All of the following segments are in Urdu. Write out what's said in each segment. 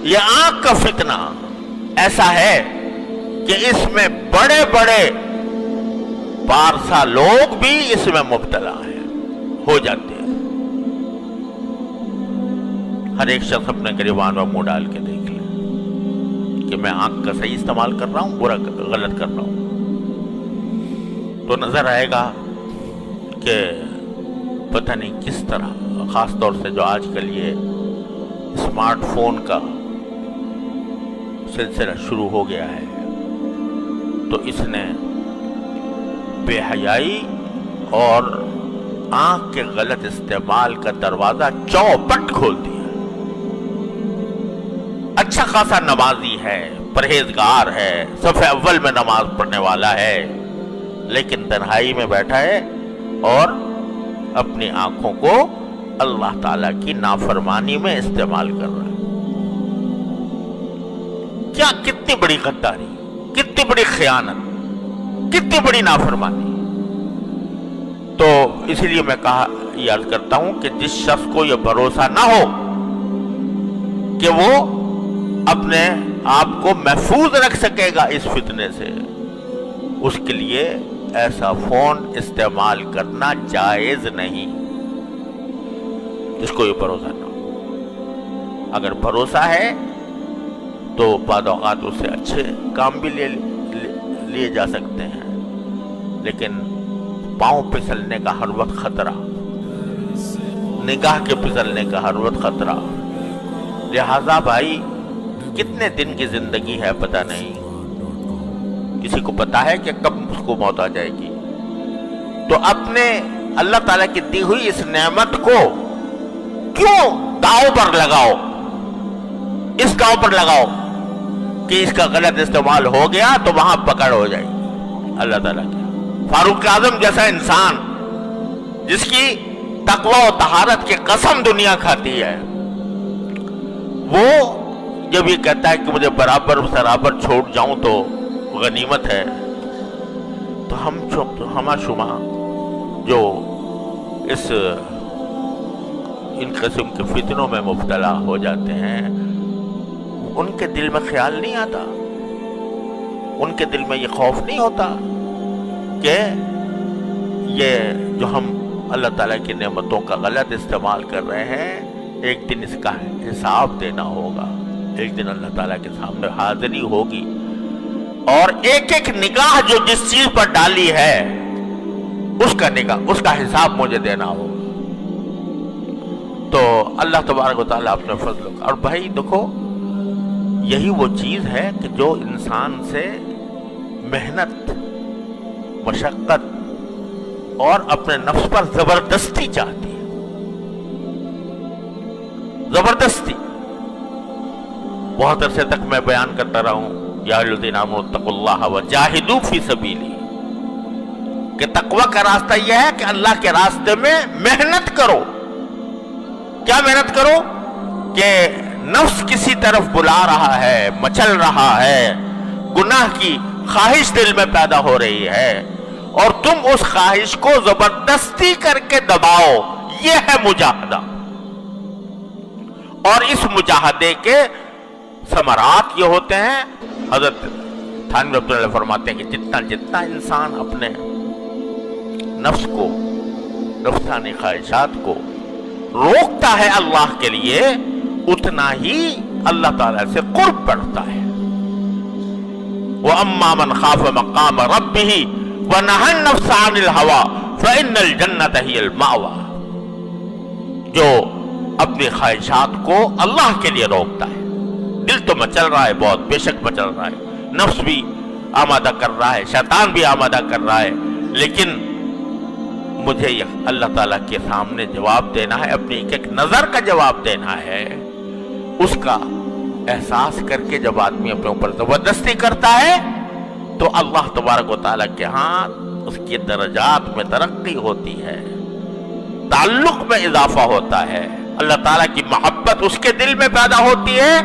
یہ آنکھ کا فتنہ ایسا ہے کہ اس میں بڑے بڑے پارسا لوگ بھی اس میں مبتلا ہیں، ہو جاتے ہیں۔ ہر ایک شخص اپنے گریبان میں منہ ڈال کے دیکھ لے کہ میں آنکھ کا صحیح استعمال کر رہا ہوں، برا غلط کر رہا ہوں، تو نظر آئے گا کہ پتہ نہیں کس طرح، خاص طور سے جو آج کل یہ اسمارٹ فون کا سلسلہ شروع ہو گیا ہے، تو اس نے بے حیائی اور آنکھ کے غلط استعمال کا دروازہ چوپٹ کھول دیا۔ اچھا خاصا نمازی ہے، پرہیزگار ہے، صف اول میں نماز پڑھنے والا ہے، لیکن تنہائی میں بیٹھا ہے اور اپنی آنکھوں کو اللہ تعالیٰ کی نافرمانی میں استعمال کر رہا ہے۔ کیا کتنی بڑی غداری، کتنی بڑی خیانت، کتنی بڑی نافرمانی۔ تو اسی لیے میں یاد کرتا ہوں کہ جس شخص کو یہ بھروسہ نہ ہو کہ وہ اپنے آپ کو محفوظ رکھ سکے گا اس فتنے سے، اس کے لیے ایسا فون استعمال کرنا جائز نہیں، جس کو یہ بھروسہ نہ ہو۔ اگر بھروسہ ہے تو بعض اوقات اس سے اچھے کام بھی لیے جا سکتے ہیں، لیکن پاؤں پھسلنے کا ہر وقت خطرہ، نگاہ کے پھسلنے کا ہر وقت خطرہ۔ لہذا بھائی کتنے دن کی زندگی ہے پتہ نہیں، کسی کو پتا ہے کہ کب اس کو موت آ جائے گی، تو اپنے اللہ تعالیٰ کی دی ہوئی اس نعمت کو کیوں داؤ پر لگاؤ، اس داؤ پر لگاؤ کہ اس کا غلط استعمال ہو گیا تو وہاں پکڑ ہو جائے گی اللہ تعالیٰ کی۔ فاروق اعظم جیسا انسان جس کی تقوی و طہارت کی قسم دنیا کھاتی ہے، وہ جب یہ کہتا ہے کہ مجھے برابر سرابر چھوڑ جاؤں تو غنیمت ہے، تو ہم شما جو ان قسم کے فتنوں میں مبتلا ہو جاتے ہیں، ان کے دل میں خیال نہیں آتا، ان کے دل میں یہ خوف نہیں ہوتا کہ یہ جو ہم اللہ تعالیٰ کی نعمتوں کا غلط استعمال کر رہے ہیں، ایک دن اس کا حساب دینا ہوگا، ایک دن اللہ تعالیٰ کے سامنے حاضری ہوگی، اور ایک ایک نگاہ جو جس چیز پر ڈالی ہے اس کا حساب مجھے دینا ہوگا۔ تو اللہ تبارک و تعالیٰ اپنے فضل کا، اور بھائی دیکھو یہی وہ چیز ہے کہ جو انسان سے محنت، مشقت اور اپنے نفس پر زبردستی چاہتی ہے، زبردستی۔ بہت عرصے تک میں بیان کرتا رہا ہوں، یا ایھا الذین آمنوا اتقوا اللہ وجاہدوا فی سبیلہ، کہ تقوی کا راستہ یہ ہے کہ اللہ کے راستے میں محنت کرو۔ کیا محنت کرو؟ کہ نفس کسی طرف بلا رہا ہے، مچل رہا ہے، گناہ کی خواہش دل میں پیدا ہو رہی ہے، اور تم اس خواہش کو زبردستی کر کے دباؤ، یہ ہے مجاہدہ۔ اور اس مجاہدے کے ثمرات یہ ہوتے ہیں، حضرت تھانوی رحمۃ اللہ فرماتے ہیں کہ جتنا انسان اپنے نفس کو، نفسانی خواہشات کو روکتا ہے اللہ کے لیے، اتنا ہی اللہ تعالیٰ سے قرب بڑھتا ہے۔ وَأَمَّا مَنْ خَافَ مَقَامَ رَبِّهِ وَنَهَى النَّفْسَ عَنِ الْهَوَىٰ فَإِنَّ الْجَنَّةَ هِيَ الْمَأْوَىٰ، جو اپنی خواہشات کو اللہ کے لیے روکتا ہے۔ دل تو مچل رہا ہے بہت، بے شک مچل رہا ہے، نفس بھی آمادہ کر رہا ہے، شیطان بھی آمادہ کر رہا ہے، لیکن مجھے اللہ تعالیٰ کے سامنے جواب دینا ہے، اپنی ایک ایک نظر کا جواب دینا ہے۔ اس کا احساس کر کے جب آدمی اپنے اوپر زبردستی کرتا ہے تو اللہ تبارک و تعالیٰ کے ہاں اس کی درجات میں ترقی ہوتی ہے، تعلق میں اضافہ ہوتا ہے، اللہ تعالیٰ کی محبت اس کے دل میں پیدا ہوتی ہے،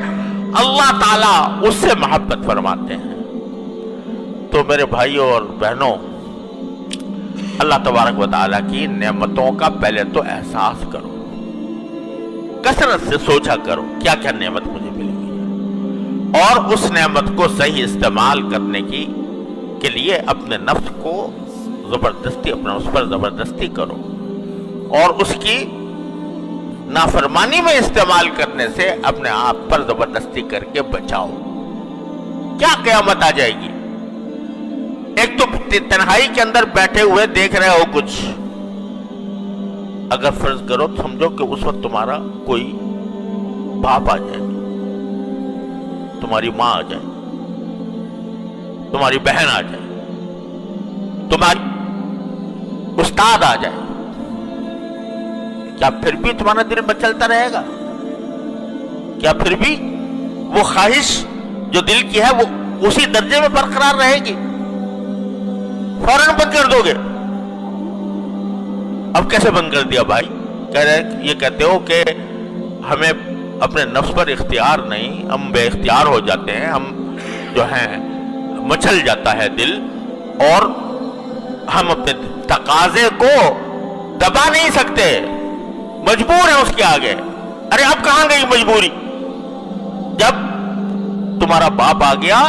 اللہ تعالیٰ اس سے محبت فرماتے ہیں۔ تو میرے بھائیوں اور بہنوں، اللہ تبارک و تعالیٰ کی نعمتوں کا پہلے تو احساس کرو، کثرت سے سوچا کرو کیا کیا نعمت مجھے ملی ہے، اور اس نعمت کو صحیح استعمال کرنے کے لیے اپنے نفس کو زبردستی اس پر زبردستی کرو، اور اس کی نافرمانی میں استعمال کرنے سے اپنے آپ پر زبردستی کر کے بچاؤ۔ کیا قیامت آ جائے گی؟ ایک تو تنہائی کے اندر بیٹھے ہوئے دیکھ رہے ہو کچھ، اگر فرض کرو سمجھو کہ اس وقت تمہارا کوئی باپ آ جائے، تمہاری ماں آ جائے، تمہاری بہن آ جائے، تمہاری استاد آ جائے، کیا پھر بھی تمہارا دل مچلتا رہے گا؟ کیا پھر بھی وہ خواہش جو دل کی ہے وہ اسی درجے میں برقرار رہے گی؟ فوراً بند کر دو گے۔ اب کیسے بند کر دیا بھائی؟ یہ کہتے ہو کہ ہمیں اپنے نفس پر اختیار نہیں، ہم بے اختیار ہو جاتے ہیں، ہم جو ہیں مچل جاتا ہے دل، اور ہم اپنے تقاضے کو دبا نہیں سکتے، مجبور ہیں اس کے آگے۔ ارے اب کہاں گئی مجبوری؟ جب تمہارا باپ آ گیا،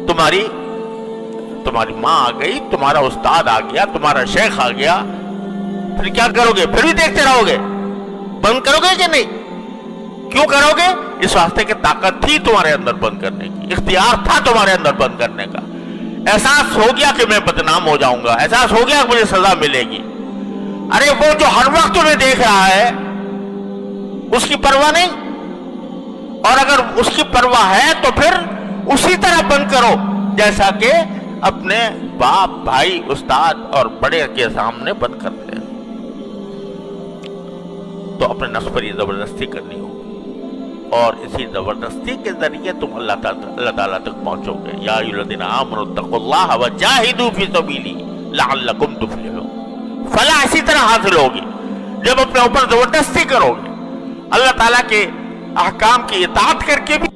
تمہاری ماں آ گئی، تمہارا استاد آ گیا، تمہارا شیخ آ گیا، پھر کیا کرو گے؟ پھر بھی دیکھتے رہو گے؟ بند کرو گے کہ نہیں؟ کیوں کرو گے؟ اس واسطے کہ طاقت تھی تمہارے اندر بند کرنے کی، اختیار تھا تمہارے اندر بند کرنے کا، احساس ہو گیا کہ میں بدنام ہو جاؤں گا، احساس ہو گیا کہ مجھے سزا ملے گی۔ ارے وہ جو ہر وقت تمہیں دیکھ رہا ہے اس کی پرواہ نہیں، اور اگر اس کی پرواہ ہے تو پھر اسی طرح بند کرو جیسا کہ اپنے باپ، بھائی، استاد اور بڑے کے سامنے بند کرتے ہیں۔ تو اپنے نفس پر یہ زبردستی کرنی ہوگی، اور اسی زبردستی کے ذریعے تم اللہ تعالیٰ تک پہنچو گے۔ یا ایھا الذین آمنوا اتقوا اللہ وجاہدوا فی سبیلہ لعلکم تفلحون۔ فلاح اسی طرح حاصل ہوگی جب اپنے اوپر زبردستی کرو گے، اللہ تعالیٰ کے احکام کی اطاعت کر کے بھی